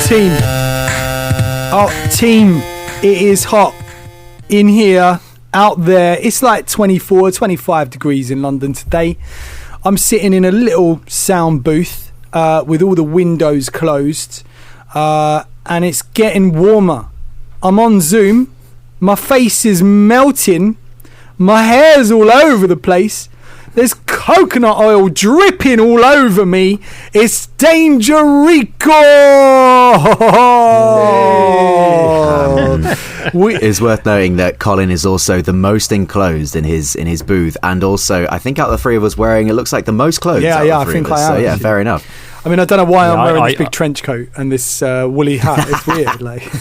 Team, it is hot in here, out there. It's like 24, 25 degrees in London today. I'm sitting in a little sound booth with all the windows closed, and it's getting warmer. I'm on Zoom. My face is melting. My hair's all over the place. There's coconut oil dripping all over me. It's Danger Rico. It's worth noting that Colin is also the most enclosed in his booth, and also I think out of the three of us wearing, it looks like the most clothes. Yeah, I think I am. So yeah, fair enough. I mean, I don't know why I'm wearing this big trench coat and this woolly hat. It's weird, like.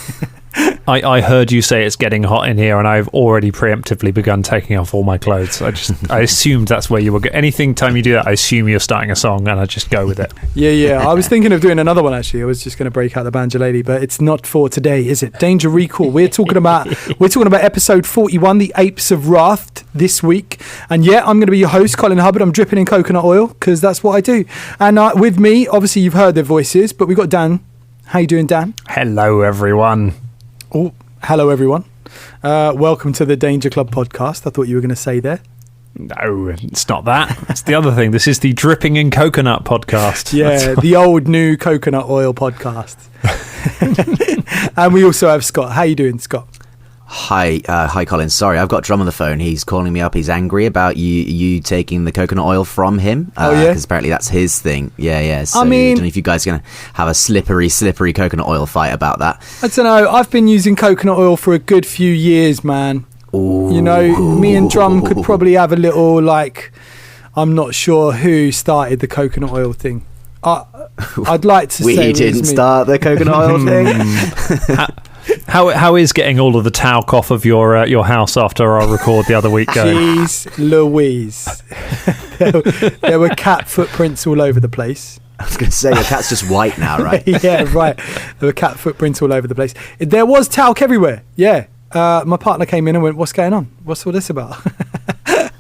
I heard you say it's getting hot in here, and I've already preemptively begun taking off all my clothes. I assumed that's where you were. Anything time you do that, I assume you're starting a song, and I just go with it. Yeah. I was thinking of doing another one actually. I was just going to break out the Banjo Lady, but it's not for today, is it? Danger Recall. We're talking about episode 41, the Apes of Wrath, this week. And yeah, I'm going to be your host, Colin Hubbard. I'm dripping in coconut oil because that's what I do. And with me, obviously you've heard their voices, but we've got Dan. How you doing, Dan? Hello, everyone. Oh, hello, everyone. Welcome to the Danger Club podcast. I thought you were going to say there. No, it's not that. It's the other thing. This is the Dripping in Coconut podcast. Yeah, the old new coconut oil podcast. And we also have Scott. How you doing, Scott? Hi, Colin. Sorry, I've got Drum on the phone. He's calling me up. He's angry about you taking the coconut oil from him. Because apparently that's his thing. Yeah. So I don't know if you guys are going to have a slippery coconut oil fight about that. I don't know. I've been using coconut oil for a good few years, man. Ooh. You know, me and Drum could probably have a little, like, I'm not sure who started the coconut oil thing. I'd like to say we didn't start the coconut oil thing. How is getting all of the talc off of your house after our record the other week going? Jeez Louise. there were cat footprints all over the place. I was going to say, your cat's just white now, right? Yeah, right. There were cat footprints all over the place. There was talc everywhere. Yeah. My partner came in and went, "What's going on? What's all this about?" I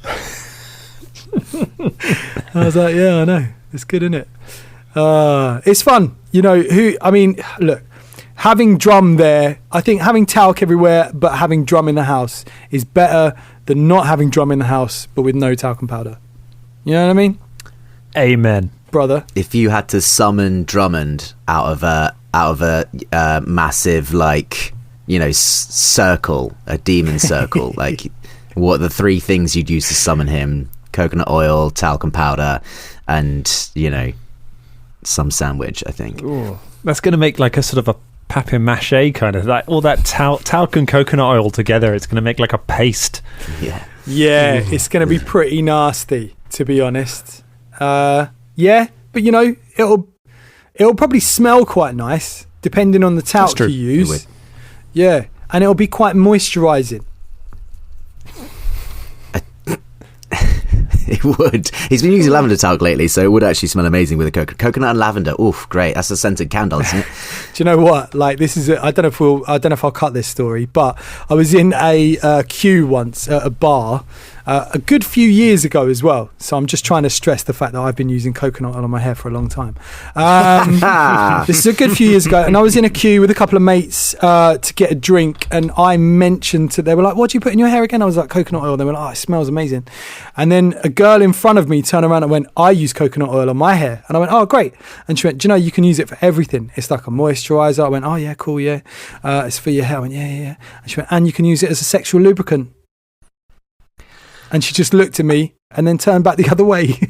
was like, "Yeah, I know. It's good, isn't it? It's fun." You know, look, having Drum there, I think having talc everywhere but having Drum in the house is better than not having Drum in the house but with no talcum powder. You know what I mean? Amen, brother. If you had to summon Drummond out of a massive, like, you know, circle, a demon circle, like, what are the three things you'd use to summon him? Coconut oil, talcum powder, and, you know, some sandwich, I think. Ooh. That's going to make like a sort of a papier-mâché kind of, like all that talc and coconut oil together. It's going to make like a paste. Yeah, it's going to be pretty nasty, to be honest. Yeah, but you know, it'll probably smell quite nice depending on the talc you use. Yeah, and it'll be quite moisturising. It would. He's been using lavender talc lately, so it would actually smell amazing with a coconut and lavender. Oof, great. That's a scented candle, isn't it? Do you know what? Like, this is I don't know if I'll cut this story, but I was in a queue once at a bar a good few years ago as well. So I'm just trying to stress the fact that I've been using coconut oil on my hair for a long time. This is a good few years ago, and I was in a queue with a couple of mates to get a drink, and I mentioned they were like, "What do you put in your hair again?" I was like, "Coconut oil." They were like, "Oh, it smells amazing." And then a girl in front of me turned around and went, "I use coconut oil on my hair." And I went, "Oh, great." And she went, "Do you know, you can use it for everything. It's like a moisturizer." I went, "Oh yeah, cool, yeah. It's for your hair." I went, yeah. And she went, "And you can use it as a sexual lubricant." And she just looked at me and then turned back the other way.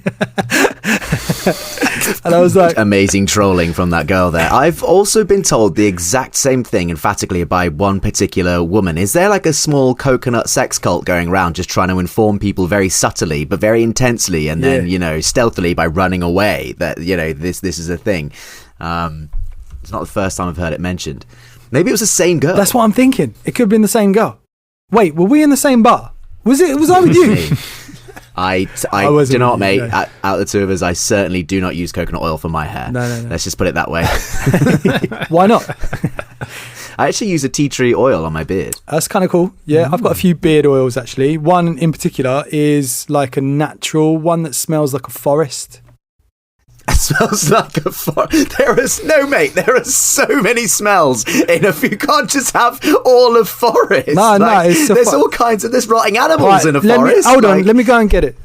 And I was like... Amazing trolling from that girl there. I've also been told the exact same thing emphatically by one particular woman. Is there like a small coconut sex cult going around just trying to inform people very subtly but very intensely, and then, you know, stealthily by running away that, you know, this is a thing? It's not the first time I've heard it mentioned. Maybe it was the same girl. That's what I'm thinking. It could have been the same girl. Wait, were we in the same bar? Was I with you? I do you know what, mate? Out of the two of us, I certainly do not use coconut oil for my hair. No. Let's just put it that way. Why not? I actually use a tea tree oil on my beard. That's kind of cool. Yeah, I've got a few beard oils, actually. One in particular is like a natural one that smells like a forest. It smells like a forest. There are so many smells in you can't just have all of forest. No, there's all kinds of there's rotting animals in a forest. Hold on, let me go and get it.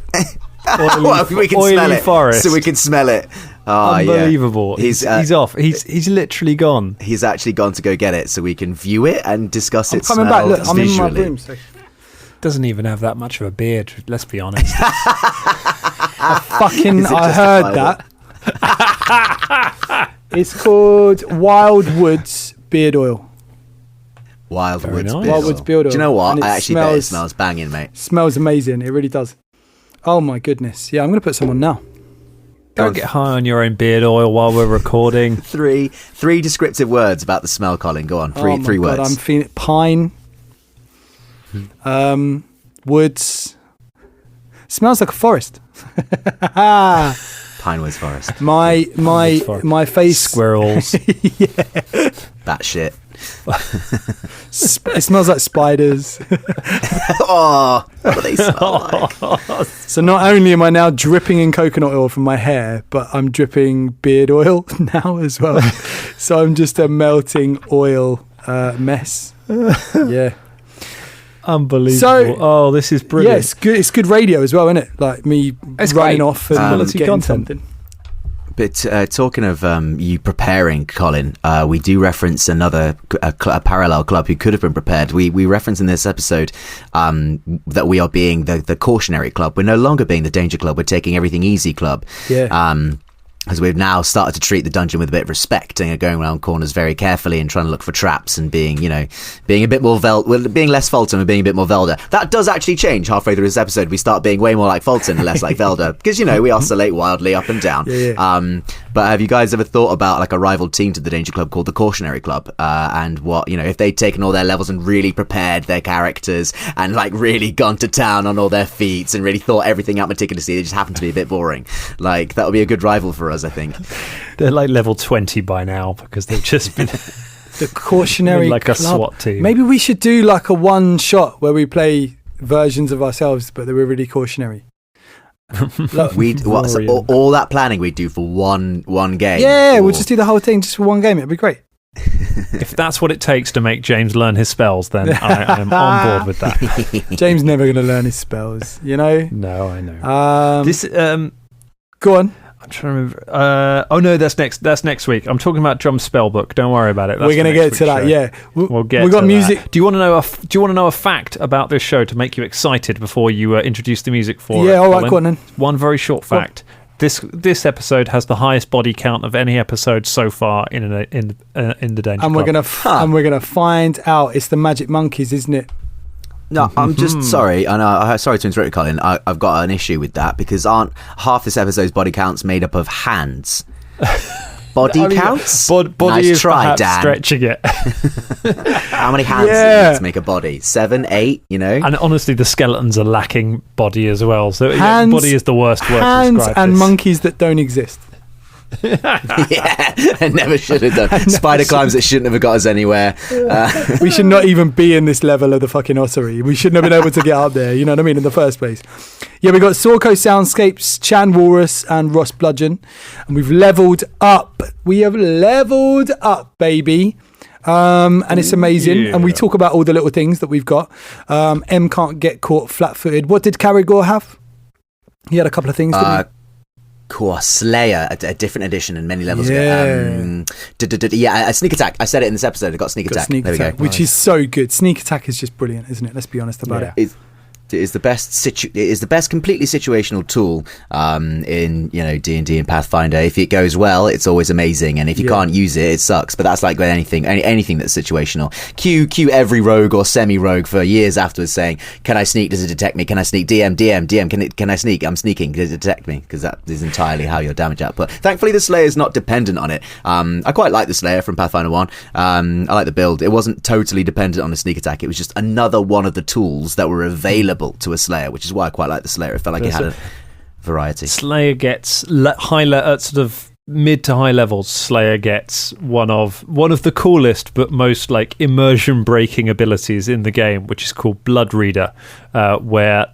Well, we can smell it. Forest. So we can smell it. Oh, unbelievable. Yeah. He's off. He's literally gone. He's actually gone to go get it so we can view it and discuss it. Coming back. Look, I'm visually. in my room. So. Doesn't even have that much of a beard, let's be honest. I heard that. It's called Wildwoods Beard Oil. Wildwoods nice. Wildwoods Beard Oil. Do you know what? And I actually bet it smells banging, mate. Smells amazing. It really does. Oh my goodness. Yeah, I'm going to put some on now. Don't get high on your own beard oil while we're recording. Three descriptive words about the smell, Colin. Go on. Three words. I'm feeling pine. Woods. Smells like a forest. Pinewoods Forest. My face. Squirrels. That shit. It smells like spiders. Oh, what do they smell like? So not only am I now dripping in coconut oil from my hair, but I'm dripping beard oil now as well. So I'm just a melting oil mess. Yeah. Unbelievable. This is brilliant. Yeah, it's good radio as well, isn't it? Like me running off and getting content. something. But talking of you preparing, Colin, we do reference another a parallel club who could have been prepared. We reference in this episode that we are being the cautionary club. We're no longer being the danger club. We're taking everything easy club. Yeah. As we've now started to treat the dungeon with a bit of respect and going around corners very carefully and trying to look for traps and being a bit more being less Fulton and being a bit more Velda. That does actually change halfway through this episode. We start being way more like Fulton and less like Velda because we oscillate wildly up and down. Yeah. But have you guys ever thought about like a rival team to the Danger Club called the Cautionary Club? And what if they'd taken all their levels and really prepared their characters and like really gone to town on all their feats and really thought everything out meticulously, they just happened to be a bit boring. Like that would be a good rival for us, I think. They're like level 20 by now because they've just been the Cautionary like Club. A SWAT team. Maybe we should do like a one shot where we play versions of ourselves, but they were really cautionary. All that planning we'd do for one game. Yeah, we'll just do the whole thing just for one game. It'd be great. If that's what it takes to make James learn his spells, then I'm on board with that. James never going to learn his spells, No, I know. Go on. I'm trying to remember. That's next week. I'm talking about Drum's spellbook. Don't worry about it. We're going to get to that. Yeah, we'll get. We got to music. That. Do you want to know a fact about this show to make you excited before you introduce the music for? Yeah, all right, go on then. One very short fact. This episode has the highest body count of any episode so far in the Danger Club. And we're gonna find out. It's the Magic Monkeys, isn't it? No, I'm just sorry. Sorry to interrupt you, Colin. I've got an issue with that because aren't half this episode's body counts made up of hands? Body counts? Body nice is try, perhaps Dan. stretching it. How many hands do you need to make a body? 7, 8, And honestly, the skeletons are lacking body as well. So body is the worst word to hands describe and this. monkeys that don't exist. Yeah, and never should have done. Spider climbs that shouldn't have got us anywhere. We should not even be in this level of the fucking ottery. We shouldn't have been able to get up there, you know what I mean, in the first place. Yeah, we got Sorko Soundscapes, Chan Walrus and Ross Bludgeon, and we've leveled up. We have leveled up, baby. And it's amazing. Yeah. And we talk about all the little things that we've got. M can't get caught flat-footed. What did Carragor have? He had a couple of things, didn't he? Cool, Slayer, a different edition and many levels Yeah. of it. A sneak attack. I said it in this episode. I got sneak attack. Sneak there attack, we go. which is so good. Sneak attack is just brilliant, isn't it? Let's be honest about it. It is the best. It is the best completely situational tool in D&D and Pathfinder. If it goes well, it's always amazing, and if you can't use it, it sucks. But that's like with anything that's situational. Cue every rogue or semi-rogue for years afterwards saying, "Can I sneak? Does it detect me? Can I sneak? DM. Can I sneak? I'm sneaking. Does it detect me?" Because that is entirely how your damage output. Thankfully, the Slayer is not dependent on it. I quite like the Slayer from Pathfinder 1. I like the build. It wasn't totally dependent on a sneak attack. It was just another one of the tools that were available to a Slayer, which is why I quite like the Slayer. It felt like it had a variety. Slayer gets sort of mid to high levels. Slayer gets one of the coolest but most like immersion breaking abilities in the game, which is called Blood Reader, where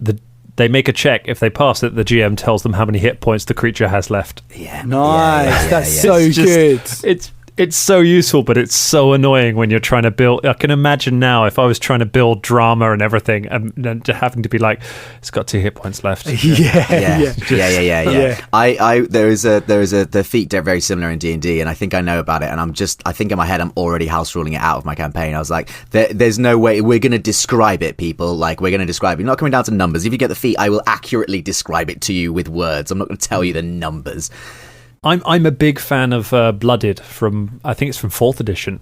They make a check. If they pass it, the GM tells them how many hit points the creature has left. Yeah. Nice. That's so It's just- good. It's so useful, but it's so annoying when you're trying to build. I can imagine now if I was trying to build drama and everything, and then having to be like, it's got 2 hit points left. Yeah. Yeah. There is the feat very similar in D&D, and I think I know about it. And I think in my head I'm already house ruling it out of my campaign. I was like, there's no way we're going to describe it, people. Like, we're going to describe it. Not coming down to numbers. If you get the feat, I will accurately describe it to you with words. I'm not going to tell you the numbers. I'm a big fan of Blooded from, I think it's from 4th edition,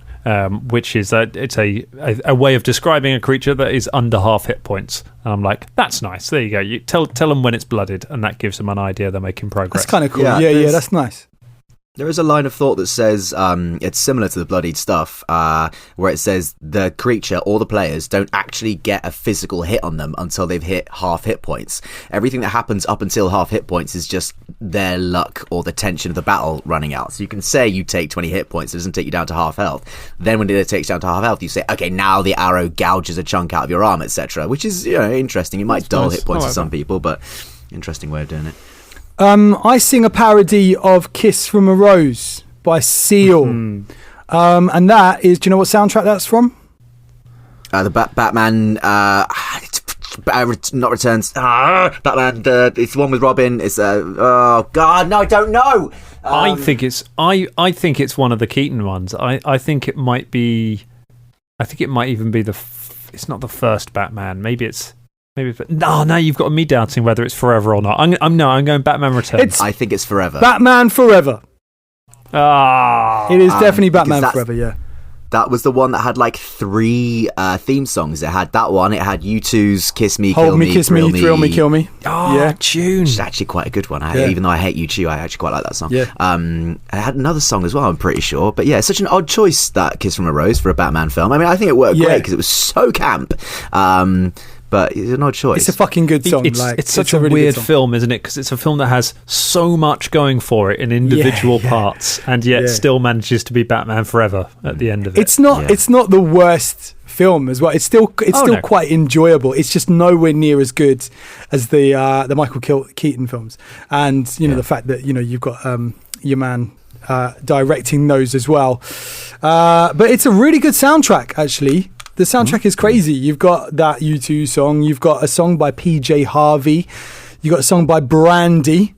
which is it's a way of describing a creature that is under half hit points. And I'm like, that's nice. There you go. You tell them when it's blooded, and that gives them an idea they're making progress. That's kind of cool. Yeah, Yeah, that's nice. There is a line of thought that says, it's similar to the bloodied stuff, where it says the creature or the players don't actually get a physical hit on them until they've hit half hit points. Everything that happens up until half hit points is just their luck or the tension of the battle running out. So you can say you take 20 hit points, it doesn't take you down to half health. Then when it takes down to half health, you say, okay, now the arrow gouges a chunk out of your arm, etc. Which is, interesting. It might dull hit points to some people, but interesting way of doing it. I sing a parody of "Kiss from a Rose" by Seal, and that is. Do you know what soundtrack that's from? The Batman, not Returns. Batman. It's the one with Robin. It's oh god, no, I don't know. I think it's one of the Keaton ones. I think it might be. I think it might even be it's not the first Batman. Maybe. No, you've got me doubting whether it's Forever or not. I'm going Batman Returns. I think it's Forever. Batman Forever. It is definitely Batman because Forever. Yeah. That was the one that had like 3 theme songs. It had that one. It had U2's "Kiss Me, Hold Kill Me, Kiss Me, Thrill Me, Kill Me. Yeah, tune. Which is actually quite a good one. Even though I hate U2, I actually quite like that song. Yeah. It had another song as well, I'm pretty sure. But yeah, it's such an odd choice, that "Kiss from a Rose" for a Batman film. I mean, I think it worked great because it was so camp. But it's an odd choice. It's a fucking good song. It's such a really weird film, isn't it? Because it's a film that has so much going for it in individual parts, and yet still manages to be Batman Forever at the end of it. It's not the worst film as well. It's still quite enjoyable. It's just nowhere near as good as the Michael Keaton films, and the fact that you've got your man directing those as well. But it's a really good soundtrack, actually. The soundtrack is crazy. You've got that U2 song. You've got a song by PJ Harvey. You've got a song by Brandy,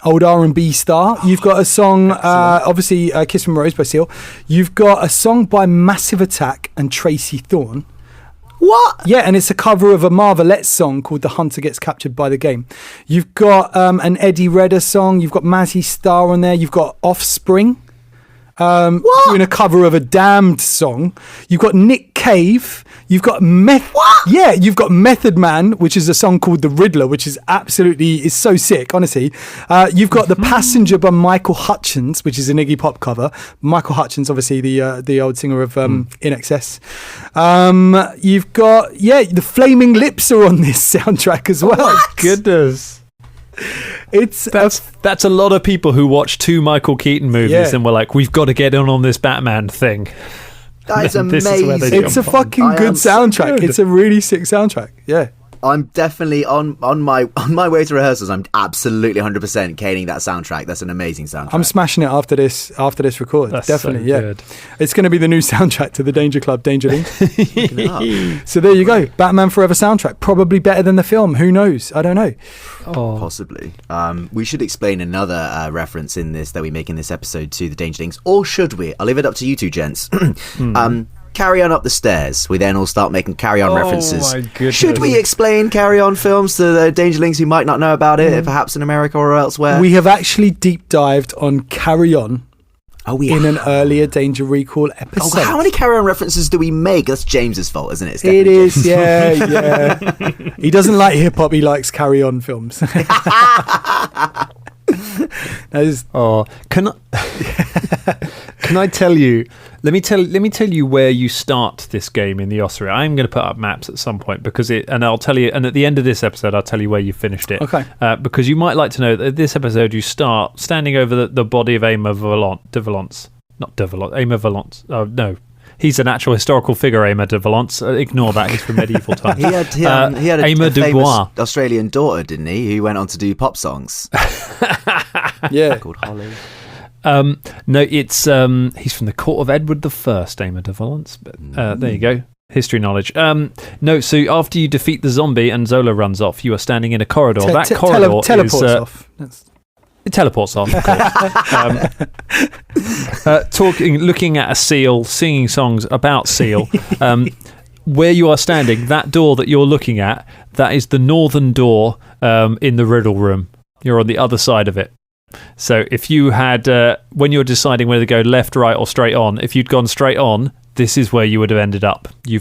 old R&B star. You've got a song, obviously, "Kiss from a Rose" by Seal. You've got a song by Massive Attack and Tracy Thorn. What? Yeah, and it's a cover of a Marvelettes song called "The Hunter Gets Captured by the Game." You've got an Eddie Redder song. You've got Mazzy Star on there. You've got Offspring. Doing a cover of a Damned song. You've got Nick Cave. You've got you've got Method Man, which is a song called "The Riddler," which is so sick, honestly. You've got "The Passenger" by Michael Hutchence, which is an Iggy Pop cover. Michael Hutchence, obviously the old singer of In Excess. You've got the Flaming Lips are on this soundtrack as well. What? Goodness. That's a lot of people who watch 2 Michael Keaton movies and were like, we've got to get on this Batman thing. That's amazing. It's a fucking good soundtrack. Good. It's a really sick soundtrack. Yeah. I'm definitely on my way to rehearsals. I'm absolutely 100% caning that soundtrack. That's an amazing soundtrack. I'm smashing it after this record. That's definitely, so good. It's going to be the new soundtrack to the Danger Club, Danger Link. So there you go, Batman Forever soundtrack. Probably better than the film. Who knows? I don't know. Possibly. We should explain another reference in this that we make in this episode to the Danger Links, or should we? I'll leave it up to you two gents. Carry On Up the Stairs. We then all start making Carry On references. My goodness. Should we explain Carry On films to the Dangerlings who might not know about it, perhaps in America or elsewhere? We have actually deep dived on Carry On in an earlier Danger Recall episode. How many Carry On references do we make? That's James's fault, isn't it? It is, yeah. He doesn't like hip-hop, he likes Carry On films. Can I tell you? Let me tell you where you start this game in the Ossuary. I'm going to put up maps at some point and I'll tell you. And at the end of this episode, I'll tell you where you finished it. Okay. Because you might like to know that this episode you start standing over the body of Aemma de Valence. Not de Valence. Aemma Valence. Oh no, He's an actual historical figure, Aymer de Valence. Ignore that; he's from medieval times. He had a Aymer de famous Bois. Australian daughter, didn't he? Who went on to do pop songs. Yeah. Called Holly. No, it's he's from the court of Edward I, Aymer de Valence. But there you go. History knowledge. No, so after you defeat the zombie and Zola runs off, you are standing in a corridor. That corridor teleports off. It teleports off, of course. Looking at a seal, singing songs about seal. Where you are standing, that door that you're looking at, that is the northern door in the riddle room. You're on the other side of it. So if you had, when you're deciding whether to go left, right, or straight on, if you'd gone straight on, this is where you would have ended up. You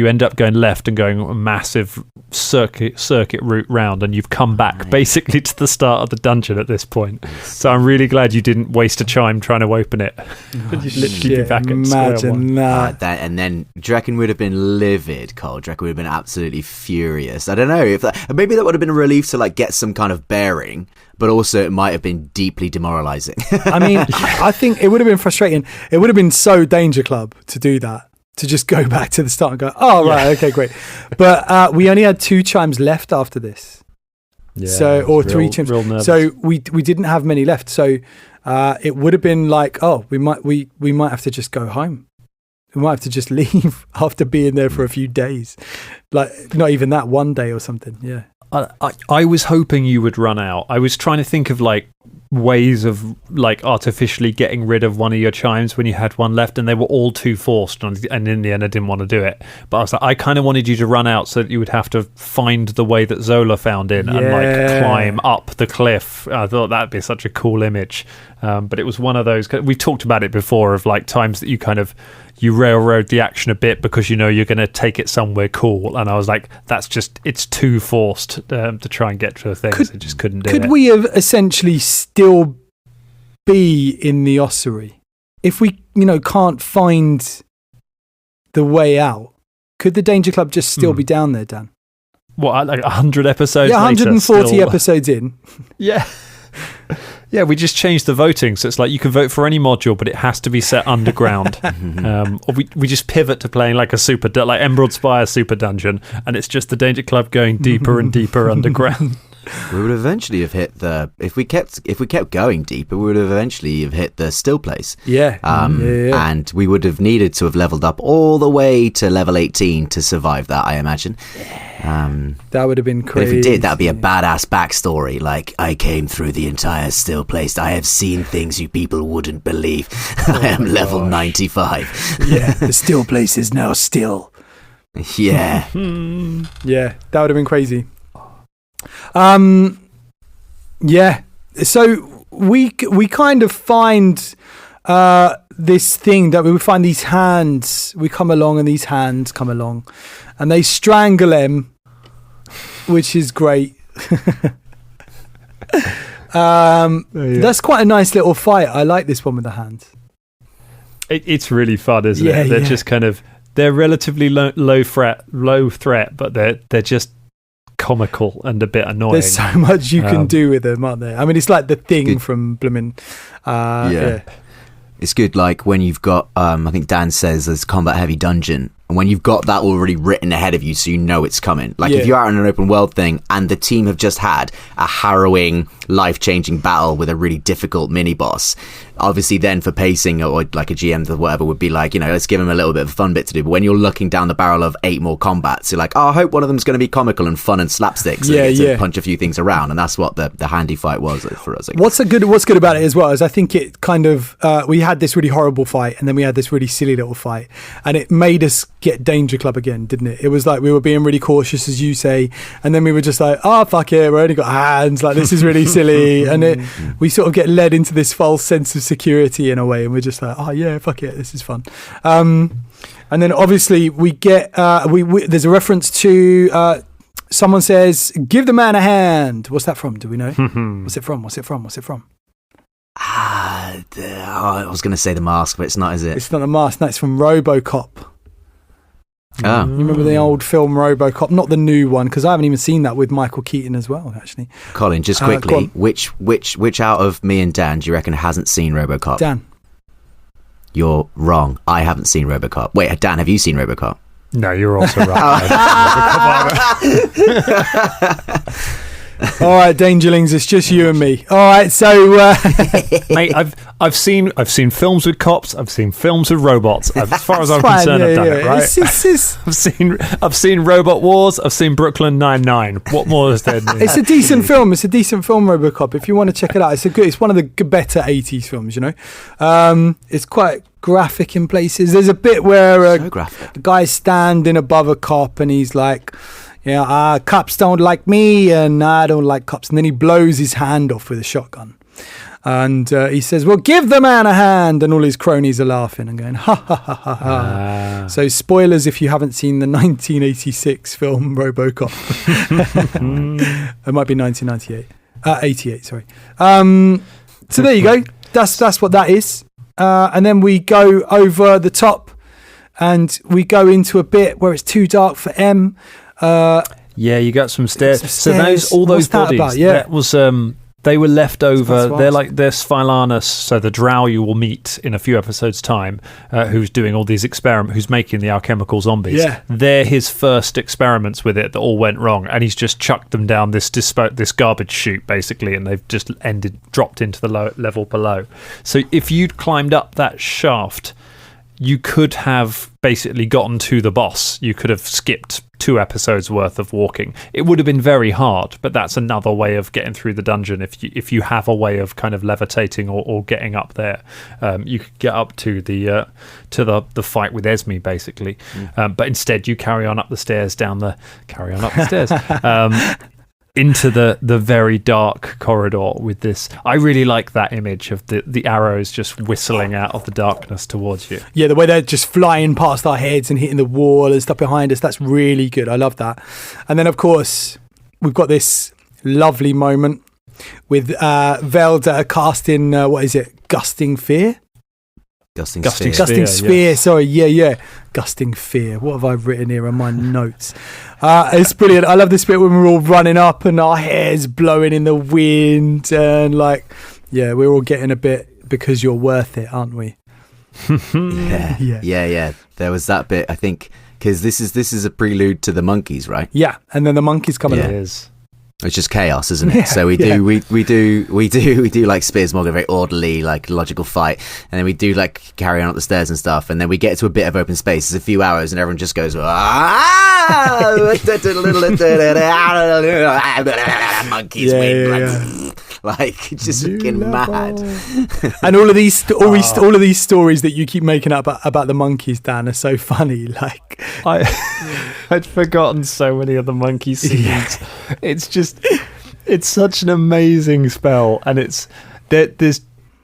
end up going left and going a massive circuit route round, and you've come back basically to the start of the dungeon at this point. So I'm really glad you didn't waste a chime trying to open it. You'd literally be back at square one. That. And then do you reckon would have been livid, Cole? Do you reckon would have been absolutely furious? I don't know if maybe that would have been a relief to like get some kind of bearing, but also it might have been deeply demoralizing. I mean, I think it would have been frustrating. It would have been so Danger Club to do that, to just go back to the start and go, oh, right, okay, great. But we only had 2 chimes left after this. Yeah, or 3 chimes. So we didn't have many left. So it would have been like, oh, we might have to just go home. We might have to just leave after being there for a few days. Like, not even that, 1 day or something. Yeah. I was hoping you would run out. I was trying to think of like ways of like artificially getting rid of one of your chimes when you had one left, and they were all too forced, and in the end I didn't want to do it. But I was like, I kind of wanted you to run out so that you would have to find the way that Zola found in and like climb up the cliff. I thought that'd be such a cool image. But it was one of those, we've talked about it before, of like times that you kind of you railroad the action a bit because you know you're going to take it somewhere cool, and I was like, it's too forced to try and get to a thing. So I just couldn't do it. Could we have essentially still be in the ossuary if we can't find the way out? Could the Danger Club just still be down there, Dan? What, like 100 episodes later? 140 still... episodes in. Yeah. Yeah, we just changed the voting, so it's like you can vote for any module, but it has to be set underground. Or we just pivot to playing like a like Emerald Spire Super Dungeon, and it's just the Danger Club going deeper and deeper underground. We would eventually have hit the if we kept going deeper, we would have eventually have hit the still place. Yeah. And we would have needed to have leveled up all the way to level 18 to survive that, I imagine. That would have been crazy. But if we did, that'd be a badass backstory. Like, I came through the entire still place. I have seen things you people wouldn't believe. I am level 95. Yeah, the still place is now still. Yeah. Yeah, that would have been crazy. Yeah. So we kind of find this thing that we find these hands. We come along, and these hands come along, and they strangle him, which is great. That's quite a nice little fight. I like this one with the hands. It's really fun, isn't it? They're just kind of relatively low threat, but they're just comical and a bit annoying. There's so much you can do with them, aren't there? I mean, it's like the Thing from Bloomin'. Yeah. It's good, like when you've got, I think Dan says there's combat heavy dungeon, and when you've got that already written ahead of you so you know it's coming. Like if you're out in an open world thing and the team have just had a harrowing, life-changing battle with a really difficult mini-boss, obviously then for pacing or like a GM or whatever would be like, let's give them a little bit of a fun bit to do. But when you're looking down the barrel of 8 more combats, you're like, oh, I hope one of them's going to be comical and fun and slapstick, so you get to punch a few things around. And that's what the handy fight was for us. What's good about it as well is I think it kind of we had this really horrible fight, and then we had this really silly little fight, and it made us get Danger Club again, didn't it? It was like we were being really cautious, as you say, and then we were just like, oh, fuck it, we only got hands, like this is really silly, and we sort of get led into this false sense of security in a way, and we're just like, oh yeah, fuck it, this is fun. And then obviously we get there's a reference to someone says, give the man a hand. What's that from? Do we know? What's it from? I was going to say The Mask, but it's not, is it? It's not The Mask. No, it's from RoboCop. Oh. You remember the old film RoboCop? Not the new one, because I haven't even seen that with Michael Keaton as well, actually. Colin, just quickly, which out of me and Dan do you reckon hasn't seen RoboCop? Dan. You're wrong. I haven't seen RoboCop. Wait, Dan, have you seen RoboCop? No, you're also right. All right, Dangerlings, it's just you and me. All right, so Mate, I've seen films with cops. I've seen films with robots. As far as I'm concerned, I've done it right. I've seen Robot Wars. I've seen Brooklyn Nine-Nine. What more is there? It's a decent film. It's a decent film, RoboCop. If you want to check it out, it's one of the better 80s films. It's quite graphic in places. There's a bit where the guy's standing above a cop and he's like, cops don't like me and I don't like cops. And then he blows his hand off with a shotgun. And he says, well, give the man a hand. And all his cronies are laughing and going, ha, ha, ha, ha, ha. So spoilers if you haven't seen the 1986 film RoboCop. It might be 1998. 88, sorry. So there you go. That's what that is. And then we go over the top and we go into a bit where it's too dark for M. You got some stairs. So all those bodies, about? Yeah. that was they were left over. They're Sphilanus, so the drow you will meet in a few episodes' time, who's doing all these experiments, who's making the alchemical zombies. Yeah. They're his first experiments with it that all went wrong, and he's just chucked them down this garbage chute, basically, and they've just dropped into the level below. So if you'd climbed up that shaft, you could have basically gotten to the boss. You could have skipped 2 episodes worth of walking. It would have been very hard, but that's another way of getting through the dungeon. If you have a way of kind of levitating or getting up there, you could get up to the fight with Esme, basically. But instead, you carry on up the stairs, into the very dark corridor with this. I really like that image of the arrows just whistling out of the darkness towards you. Yeah, the way they're just flying past our heads and hitting the wall and stuff behind us, that's really good. I love that. And then, of course, we've got this lovely moment with Velda casting, Gusting Fear? Gusting Sphere. Sorry, yeah. Gusting Fear. What have I written here on my notes? It's brilliant. I love this bit when we're all running up and our hair's blowing in the wind and we're all getting a bit because you're worth it, aren't we? Yeah. There was that bit, I think, because this is a prelude to the monkeys, right? Yeah, and then the monkeys come along. It is. It's just chaos, isn't it? So we do like Spears Morgan, a very orderly, like logical fight, and then we do like carry on up the stairs and stuff, and then we get to a bit of open space. It's a few hours, and everyone just goes, monkeys win. Like just fucking mad. And all of these stories that you keep making up about the monkeys, Dan, are so funny. Like I'd forgotten so many of the monkey scenes. It's such an amazing spell, and there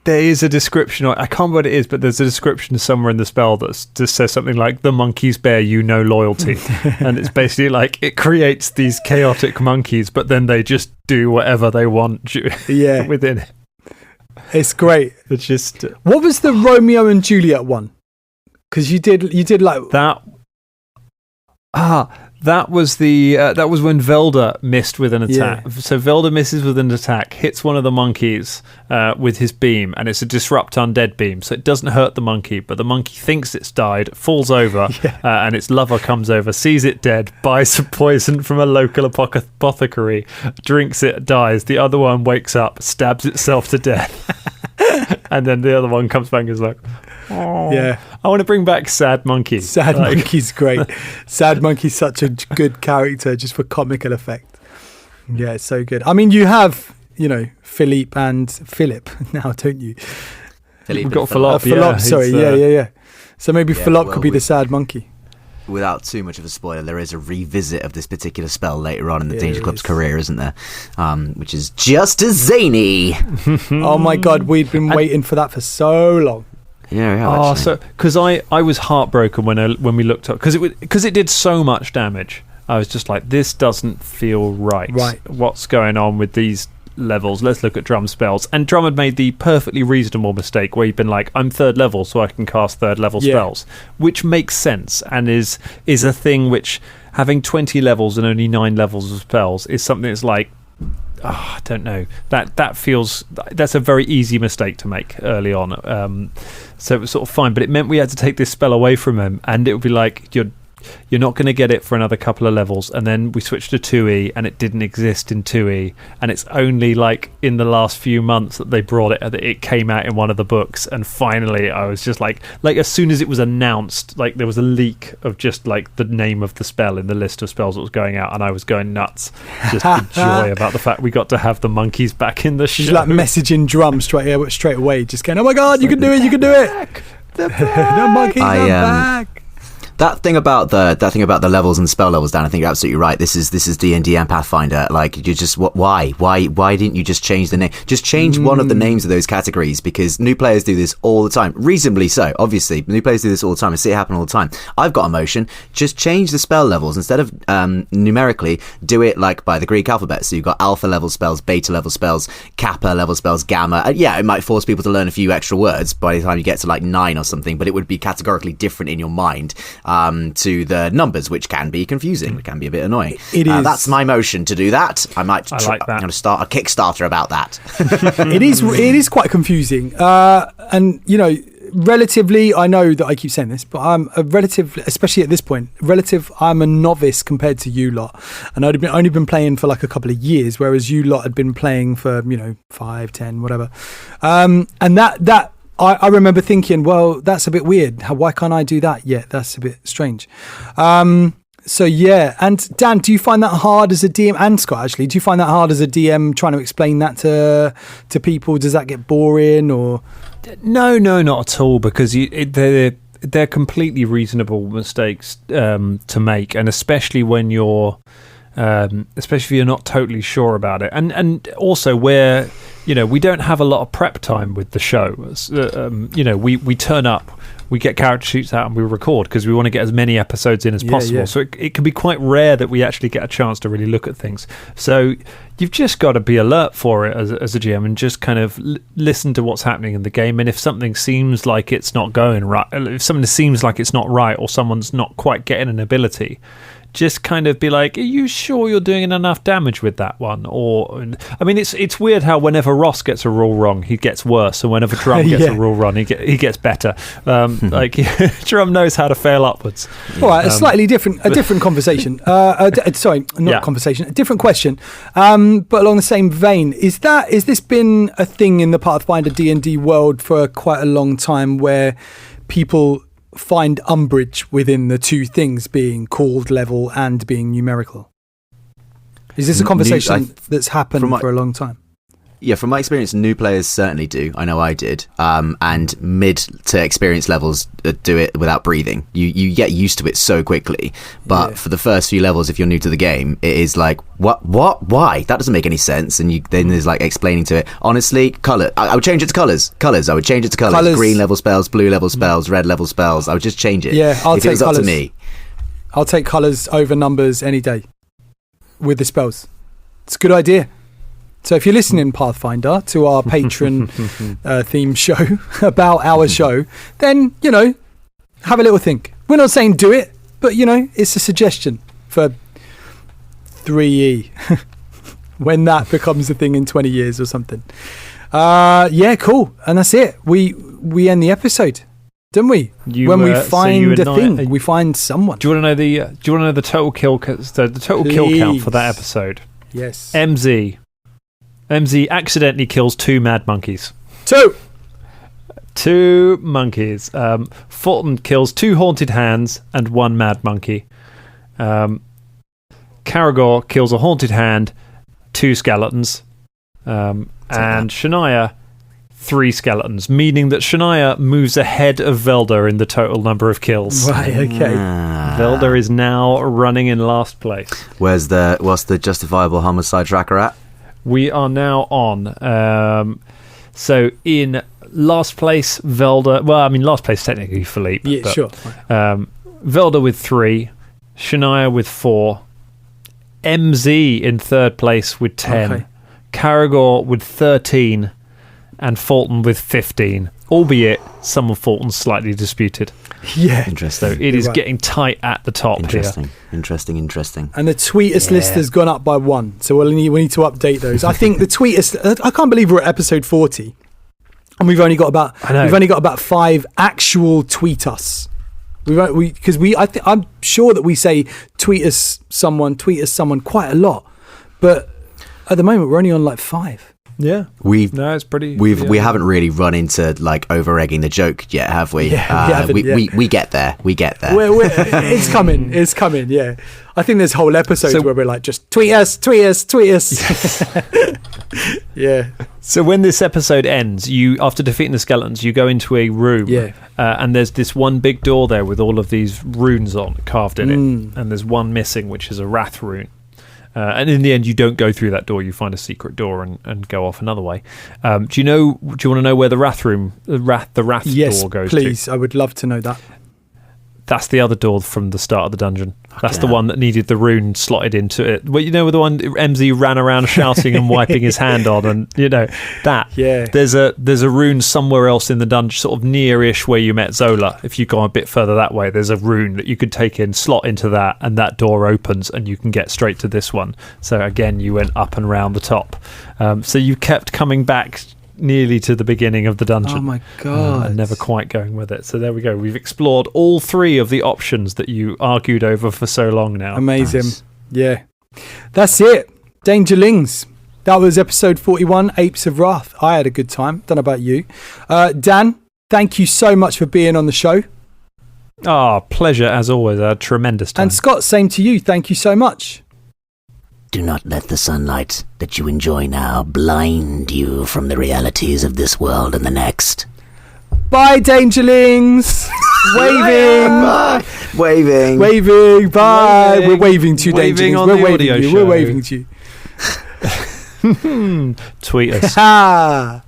is a description. I can't remember what it is, but there's a description somewhere in the spell that just says something like, the monkeys bear you no loyalty. And it's basically like it creates these chaotic monkeys, but then they just do whatever they want within it. It's great. It's just... What was the Romeo and Juliet one? Because you did like... That was when Velda missed with an attack. Yeah. So Velda misses with an attack, hits one of the monkeys with his beam, and it's a disrupt undead beam, so it doesn't hurt the monkey, but the monkey thinks it's died, falls over, and its lover comes over, sees it dead, buys some poison from a local apothecary, drinks it, dies. The other one wakes up, stabs itself to death, and then the other one comes back and is like... Oh, yeah, I want to bring back Sad Monkey. Monkey's great. Sad Monkey's such a good character just for comical effect. Yeah, it's so good. I mean, you have, Philippe and Philip now, don't you? We've got Philip. Sorry, yeah. So maybe Philip could be the Sad Monkey. Without too much of a spoiler, there is a revisit of this particular spell later on in the Danger Club's career, isn't there? Which is just as zany. Oh my God, we've been waiting for that for so long. Yeah. So because I was heartbroken when we looked up because it did so much damage. I was just like, this doesn't feel right. Right. What's going on with these levels? Let's look at Drum's spells. And Drum had made the perfectly reasonable mistake where he'd been like, I'm 3rd level, so I can cast 3rd level spells, which makes sense and is a thing which having 20 levels and only 9 levels of spells is something that's like I don't know. That feels that's a very easy mistake to make early on. So it was sort of fine, but it meant we had to take this spell away from him, and it would be like you're not going to get it for another couple of levels. And then we switched to 2E, and it didn't exist in 2E, and it's only like in the last few months that they brought it, that it came out in one of the books. And finally I was just like as soon as it was announced, like there was a leak of just like the name of the spell in the list of spells that was going out, and I was going nuts just with joy about the fact we got to have the monkeys back in the show. She's like messaging Drum straight away, just going, oh my god, you can do it, you can do it. The monkeys are back. That thing about the levels and spell levels, Dan, I think you're absolutely right. This is D&D and Pathfinder. Like, you just why didn't you just change the name? Just change one of the names of those categories, because new players do this all the time. Reasonably so, obviously. New players do this all the time. I see it happen all the time. I've got a motion. Just change the spell levels instead of numerically. Do it like by the Greek alphabet. So you've got alpha level spells, beta level spells, kappa level spells, gamma. Yeah, it might force people to learn a few extra words by the time you get to like 9 or something, but it would be categorically different in your mind. To the numbers, which can be confusing, it can be a bit annoying. It is. That's my motion to do that. I like that. I'm going to start a Kickstarter about that. It is quite confusing, and relatively, I know that I keep saying this, but I'm a relative, especially at this point, I'm a novice compared to you lot, and I'd only been playing for like a couple of years, whereas you lot had been playing for 5, 10, whatever, and that. I remember thinking, well, that's a bit weird. Why can't I do that? Yeah, that's a bit strange. So yeah, and Dan, do you find that hard as a DM, and Scott actually, do you find that hard as a DM trying to explain that to people? Does that get boring or? No, not at all, because they're completely reasonable mistakes to make, and especially when you're. Especially if you're not totally sure about it, and also where we don't have a lot of prep time with the show. We turn up, we get character sheets out, and we record because we want to get as many episodes in as possible. Yeah. So it can be quite rare that we actually get a chance to really look at things. So you've just got to be alert for it as a GM, and just kind of listen to what's happening in the game. And if something seems like it's not going right, if something seems like it's not right, or someone's not quite getting an ability, just kind of be like, are you sure you're doing enough damage with that one? Or, I mean, it's weird how whenever Ross gets a rule wrong, he gets worse, and whenever Drum gets a rule wrong, he gets better. Like Drum knows how to fail upwards. All right, a different conversation. Conversation, a different question, but along the same vein. Is this been a thing in the Pathfinder D&D world for quite a long time, where people find umbrage within the two things being called level and being numerical? Is this a conversation that's happened for a long time? Yeah, from my experience, new players certainly do. I know I did. And mid to experienced levels do it without breathing. You get used to it so quickly. But for the first few levels, if you're new to the game, it is like, what, why? That doesn't make any sense. And then there's like explaining to it. Honestly, colour. I would change it to colours. I would change it to colours. Green level spells, blue level spells, red level spells. I would just change it. Yeah, I'll take colours. Up to me. I'll take colours over numbers any day with the spells. It's a good idea. So if you're listening, Pathfinder, to our patron theme show about our show, then, have a little think. We're not saying do it, but, it's a suggestion for 3E when that becomes a thing in 20 years or something. Yeah, cool. And that's it. We end the episode, don't we? When we find a thing, we find someone. Do you want to know the total kill? The total kill count for that episode? Yes. MZ accidentally kills 2 mad monkeys. 2 monkeys. Fulton kills 2 haunted hands and 1 mad monkey. Karagor kills a haunted hand, 2 skeletons. And Shania, 3 skeletons, meaning that Shania moves ahead of Velda in the total number of kills. Right, okay. Velda is now running in last place. What's the justifiable homicide tracker at? We are now on. So in last place, Velda. Well, I mean, last place technically Philippe. Yeah, but, sure. Velda with 3, Shania with 4, MZ in third place with 10, Karagor with 13, and Fulton with 15. albeit some of Fulton's slightly disputed. Yeah. Interesting. So it is right. getting tight at the top Interesting. here. Interesting. And the tweeters Yeah. list has gone up by 1. So we need to update those. I think the tweeters, I can't believe we're at episode 40. And we've only got about 5 actual tweet us. I'm sure that we say tweet us someone quite a lot. But at the moment we're only on like 5. Yeah. It's pretty. We haven't really run into like over egging the joke yet, have we? Yeah, we get there. It's coming. Yeah, I think there's whole episodes where we're like, just tweet us. Yeah. So when this episode ends, you, after defeating the skeletons, you go into a room. Yeah. And there's this one big door there with all of these runes carved in it, and there's one missing, which is a wrath rune. And in the end, you don't go through that door. You find a secret door and go off another way. Do you want to know where the wrath door goes to? Please. I would love to know that. That's the other door from the start of the dungeon. That's the hell. one that needed the rune slotted into it. Well, you know, the one MZ ran around shouting and wiping his hand on, and you know that. Yeah. There's a rune somewhere else in the dungeon, sort of near-ish where you met Zola. If you go a bit further that way, there's a rune that you could take in, slot into that, and that door opens, and you can get straight to this one. So again, you went up and round the top. So you kept coming back nearly to the beginning of the dungeon. Oh my god. And never quite going with it. So there we go. We've explored all 3 of the options that you argued over for so long now. Amazing. Nice. Yeah. That's it. Dangerlings. That was episode 41, Apes of Wrath. I had a good time. Don't know about you. Dan, thank you so much for being on the show. Pleasure as always. A tremendous time. And Scott, same to you. Thank you so much. Do not let the sunlight that you enjoy now blind you from the realities of this world and the next. Bye, Dangerlings. Waving. Waving. Bye. Waving. We're waving to you, Waving Dangerlings. on We're the waving audio to you. show. We're waving to you. Tweet us. Ha!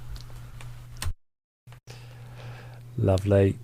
Lovely.